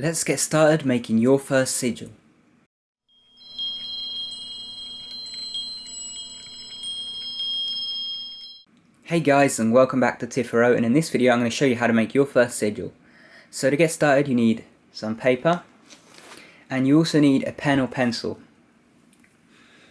Let's get started making your first sigil. Hey guys, and welcome back to Tipharot, and in this video I'm going to show you how to make your first sigil. So to get started you need some paper, and you also need a pen or pencil.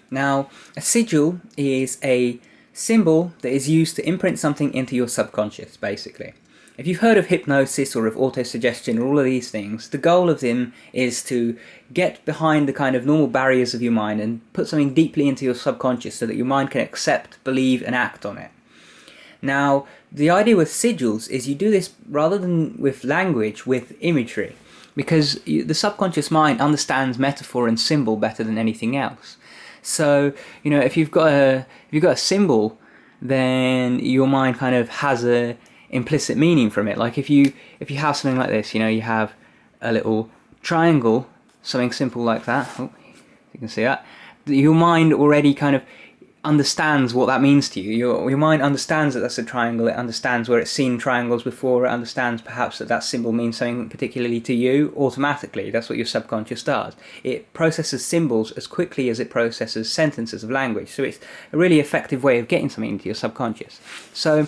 Now, a sigil is a symbol that is used to imprint something into your subconscious, basically. If you've heard of hypnosis or of autosuggestion or all of these things, the goal of them is to get behind the kind of normal barriers of your mind and put something deeply into your subconscious so that your mind can accept, believe and act on it. Now, the idea with sigils is you do this rather than with language, with imagery, because the subconscious mind understands metaphor and symbol better than anything else. So, you know, if you've got a symbol, then your mind kind of has a implicit meaning from it. Like if you have something like this, you know, you have a little triangle, something simple like that. Oh, you can see that. Your mind already kind of understands what that means to you. Your mind understands that that's a triangle. It understands where it's seen triangles before. It understands perhaps that symbol means something particularly to you automatically. That's what your subconscious does. It processes symbols as quickly as it processes sentences of language. So it's a really effective way of getting something into your subconscious. So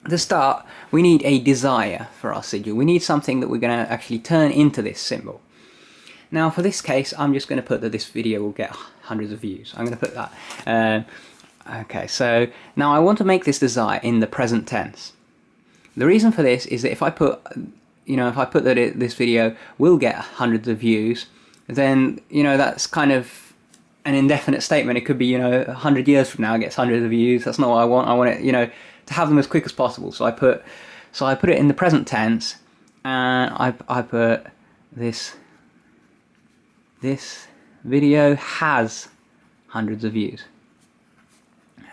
to start, we need a desire for our sigil. We need something that we're going to actually turn into this symbol. Now for this case, I'm just going to put that this video will get hundreds of views. I'm going to put that. Okay, so now I want to make this desire in the present tense. The reason for this is that if I put, that this video will get hundreds of views, then, you know, that's kind of an indefinite statement. It could be, you know, 100 years from now it gets hundreds of views. That's not what I want. I want it, you know, to have them as quick as possible. So I put it in the present tense, and I put this video has hundreds of views.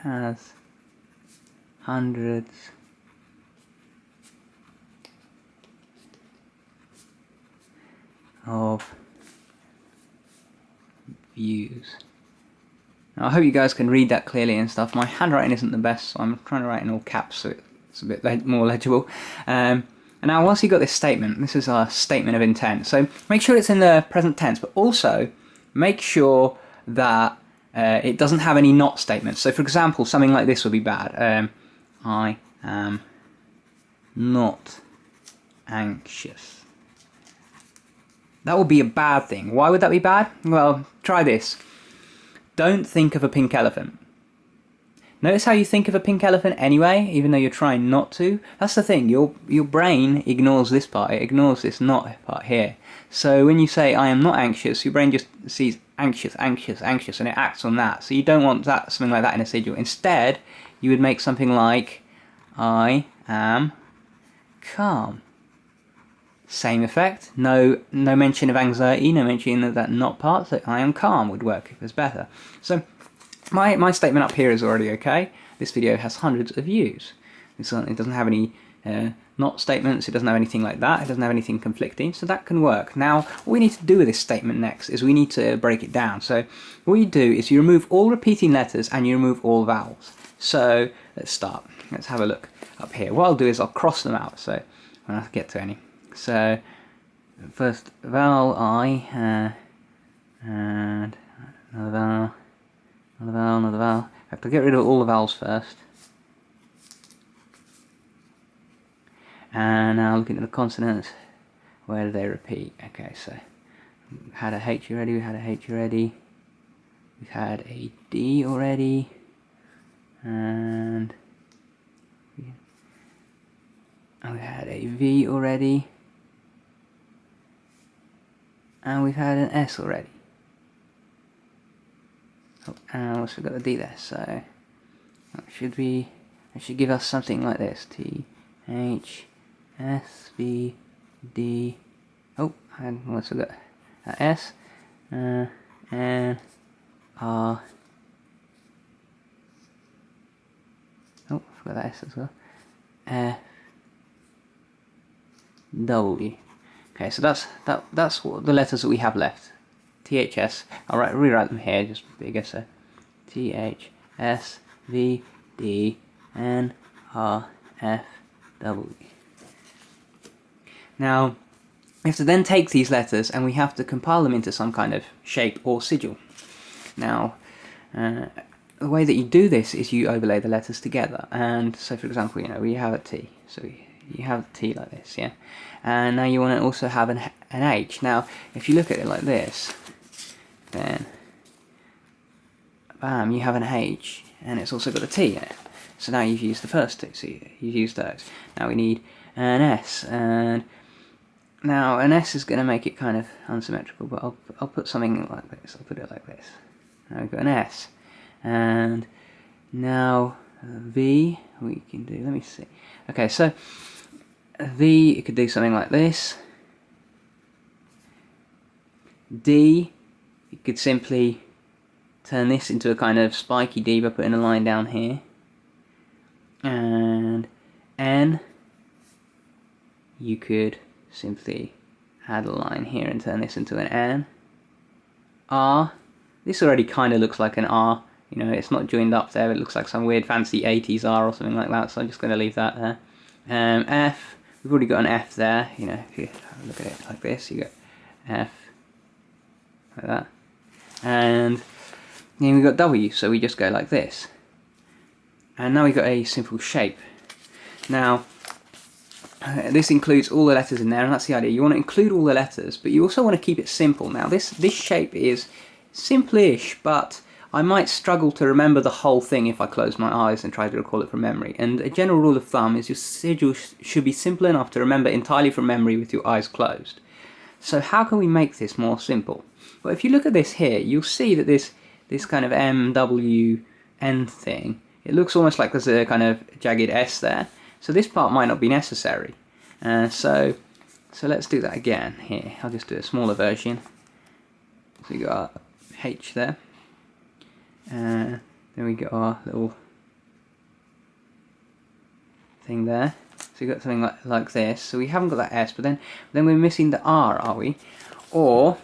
Has hundreds of views. Now, I hope you guys can read that clearly and stuff. My handwriting isn't the best, so I'm trying to write in all caps so it's a bit more legible. And now once you've got this statement, this is our statement of intent. So make sure it's in the present tense, but also make sure that it doesn't have any not statements. So for example, something like this would be bad. I am not anxious. That would be a bad thing. Why would that be bad? Well, try this. Don't think of a pink elephant. Notice how you think of a pink elephant anyway, even though you're trying not to. That's the thing, your brain ignores this part, it ignores this not part here. So when you say I am not anxious, your brain just sees anxious, anxious, anxious, and it acts on that. So you don't want that, something like that in a sigil. Instead, you would make something like I am calm. Same effect, no mention of anxiety, no mention of that not part, so I am calm would work if it's better. So my statement up here is already okay. This video has hundreds of views. It doesn't have any not statements, it doesn't have anything like that, it doesn't have anything conflicting, so that can work. Now, what we need to do with this statement next is we need to break it down. So what you do is you remove all repeating letters and you remove all vowels. So let's start. Let's have a look up here. What I'll do is I'll cross them out, so when I get to any. So first vowel I, and another vowel, another vowel, another vowel. I have to get rid of all the vowels first. And now looking at the consonants, where do they repeat? Okay, so we had a H already, we had a H already, we've had a D already, and we had a V already, and we've had an S already. Oh, and also got the D there, so that should give us something like this. T, H, S, V, D. Oh, and also got that S, N, R. Oh, forgot that S as well. F, W. Okay, so that's what the letters that we have left. T, H, S. I'll rewrite them here, just bigger. So T, H, S, V, D, N, R, F, W. Now, we have to then take these letters and we have to compile them into some kind of shape or sigil. Now, the way that you do this is you overlay the letters together. And so, for example, we have a T. So you have a T like this, yeah? And now you want to also have an H. Now, if you look at it like this, then, bam, you have an H, and it's also got a T in it. So now you've used the first two, so you've used those. Now we need an S, and now an S is going to make it kind of unsymmetrical, but I'll put something like this. I'll put it like this. Now we've got an S, and now V we can do. Let me see. Okay, so V, you could do something like this. D, you could simply turn this into a kind of spiky D by putting a line down here. And N, you could simply add a line here and turn this into an N. R, this already kind of looks like an R. It's not joined up there. It looks like some weird fancy 80s R or something like that, so I'm just going to leave that there. F, we've already got an F there. If you look at it like this, you get F, like that. And then we've got W, so we just go like this. And now we've got a simple shape. Now, this includes all the letters in there, and that's the idea. You want to include all the letters, but you also want to keep it simple. Now, this shape is simple-ish, but I might struggle to remember the whole thing if I close my eyes and try to recall it from memory. And a general rule of thumb is your sigil should be simple enough to remember entirely from memory with your eyes closed. So how can we make this more simple? Well, if you look at this here, you'll see that this kind of MWN thing, it looks almost like there's a kind of jagged S there. So this part might not be necessary. So let's do that again here. I'll just do a smaller version. So we got our H there. Then we got our little thing there. So we got something like this. So we haven't got that S, but then we're missing the R, are we? Or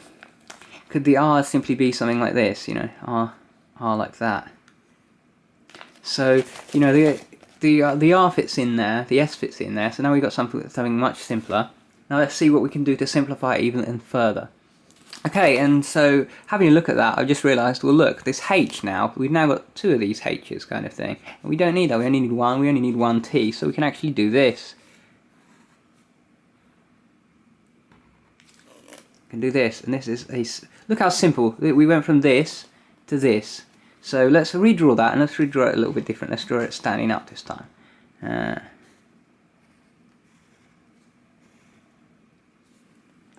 could the R simply be something like this? R like that. So the R fits in there, the S fits in there. So now we've got something much simpler. Now let's see what we can do to simplify it even further. Okay, and so having a look at that, I've just realised, well look, this H now, we've now got two of these H's kind of thing. And we don't need that, we only need one T, so we can actually do this. We can do this, and this is look how simple, we went from this to this. So let's redraw that, and let's redraw it a little bit different. Let's draw it standing up this time.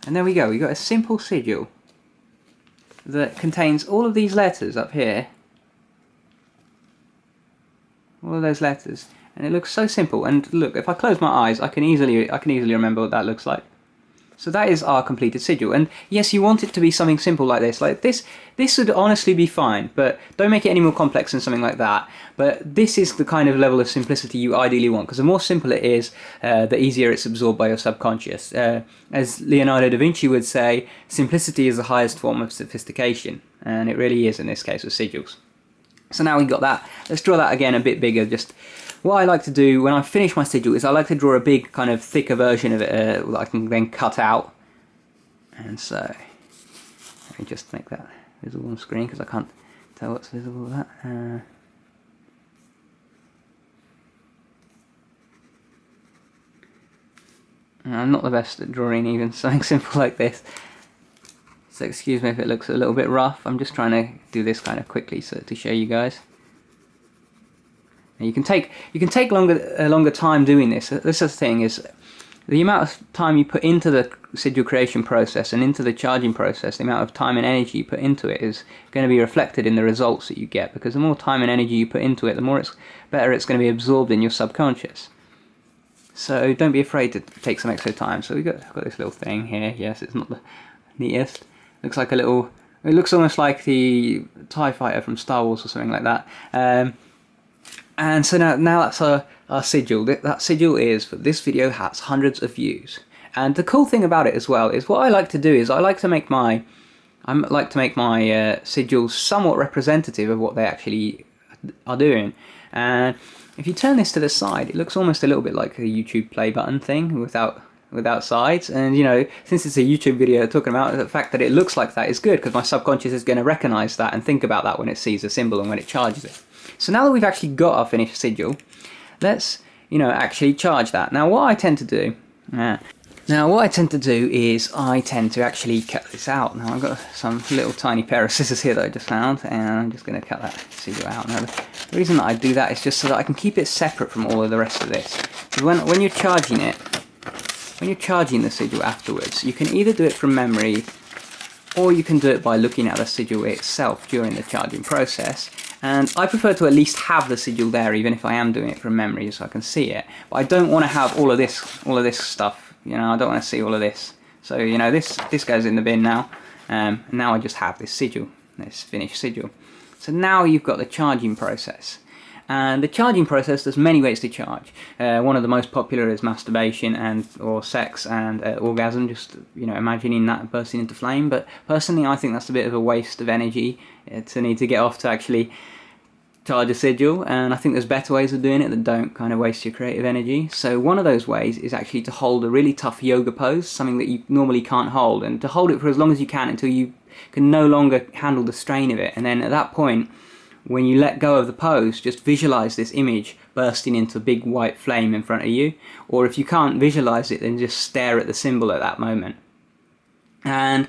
And there we go, we've got a simple sigil that contains all of these letters up here. All of those letters. And it looks so simple. And look, if I close my eyes, I can easily remember what that looks like. So that is our completed sigil. And yes, you want it to be something simple like this. Like this would honestly be fine, but don't make it any more complex than something like that. But this is the kind of level of simplicity you ideally want, because the more simple it is, the easier it's absorbed by your subconscious. As Leonardo da Vinci would say, simplicity is the highest form of sophistication. And it really is in this case with sigils. So now we've got that. Let's draw that again a bit bigger. Just what I like to do when I finish my sigil is I like to draw a big kind of thicker version of it that I can then cut out. And so let me just make that visible on screen because I can't tell what's visible with that. I'm not the best at drawing even something simple like this. So excuse me if it looks a little bit rough. I'm just trying to do this kind of quickly to show you guys. And you can take a longer time doing this. This is the thing, is the amount of time you put into the sigil creation process and into the charging process, the amount of time and energy you put into it is going to be reflected in the results that you get, because the more time and energy you put into it, the more better it's going to be absorbed in your subconscious. So don't be afraid to take some extra time. So I've got this little thing here. Yes, it's not the neatest. Looks like a little, it looks almost like the TIE fighter from Star Wars or something like that. And so now that's our sigil. That sigil is, for this video, has hundreds of views. And the cool thing about it as well is what I like to do is I like to make my sigils somewhat representative of what they actually are doing. And if you turn this to the side, it looks almost a little bit like a YouTube play button thing without without sides, and you know, since it's a YouTube video talking about the fact that it looks like that is good, because my subconscious is going to recognize that and think about that when it sees the symbol and when it charges it. So now that we've actually got our finished sigil, let's, you know, actually charge that. Now what I tend to do is I tend to actually cut this out. Now I've got some little tiny pair of scissors here that I just found, and I'm just going to cut that sigil out. Now the reason that I do that is just so that I can keep it separate from all of the rest of this. Because when you're charging it, when you're charging the sigil afterwards, you can either do it from memory, or you can do it by looking at the sigil itself during the charging process. And I prefer to at least have the sigil there, even if I am doing it from memory, so I can see it. But I don't want to have all of this stuff. You know, I don't want to see all of this. So you know, this goes in the bin now. And now I just have this sigil, this finished sigil. So now you've got the charging process. And the charging process, there's many ways to charge. One of the most popular is masturbation or sex and orgasm, just, you know, imagining that bursting into flame. But personally, I think that's a bit of a waste of energy to need to get off to actually charge a sigil, and I think there's better ways of doing it that don't kind of waste your creative energy. So one of those ways is actually to hold a really tough yoga pose, something that you normally can't hold, and to hold it for as long as you can until you can no longer handle the strain of it. And then at that point, when you let go of the pose, just visualize this image bursting into a big white flame in front of you. Or if you can't visualize it, then just stare at the symbol at that moment. And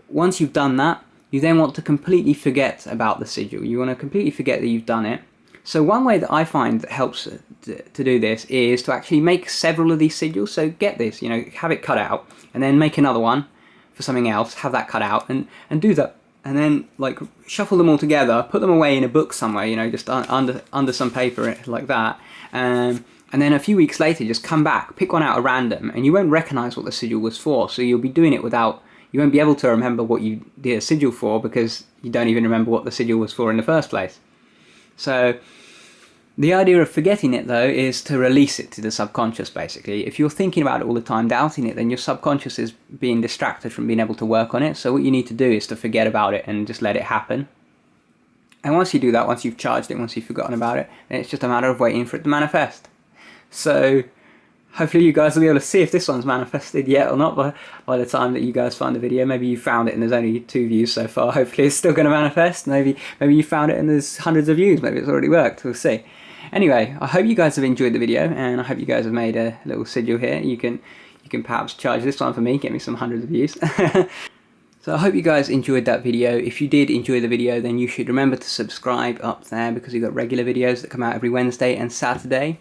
once you've done that, you then want to completely forget about the sigil. You want to completely forget that you've done it. So one way that I find that helps to do this is to actually make several of these sigils. So get this, you know, have it cut out, and then make another one for something else, have that cut out, and do that. And then, like, shuffle them all together, put them away in a book somewhere, you know, just under some paper like that. And then a few weeks later, just come back, pick one out at random, and you won't recognize what the sigil was for. So you'll be doing it without, you won't be able to remember what you did a sigil for, because you don't even remember what the sigil was for in the first place. So the idea of forgetting it, though, is to release it to the subconscious, basically. If you're thinking about it all the time, doubting it, then your subconscious is being distracted from being able to work on it. So what you need to do is to forget about it and just let it happen. And once you do that, once you've charged it, once you've forgotten about it, then it's just a matter of waiting for it to manifest. So hopefully you guys will be able to see if this one's manifested yet or not by the time that you guys find the video. Maybe you found it and there's only 2 views so far. Hopefully it's still going to manifest. Maybe you found it and there's hundreds of views. Maybe it's already worked. We'll see. Anyway, I hope you guys have enjoyed the video, and I hope you guys have made a little sigil here. You can perhaps charge this one for me, get me some hundreds of views. So I hope you guys enjoyed that video. If you did enjoy the video, then you should remember to subscribe up there, because we've got regular videos that come out every Wednesday and Saturday.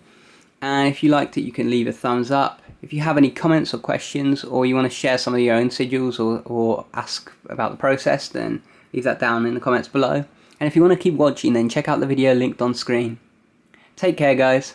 And if you liked it, you can leave a thumbs up. If you have any comments or questions, or you want to share some of your own sigils or ask about the process, then leave that down in the comments below. And if you want to keep watching, then check out the video linked on screen. Take care, guys.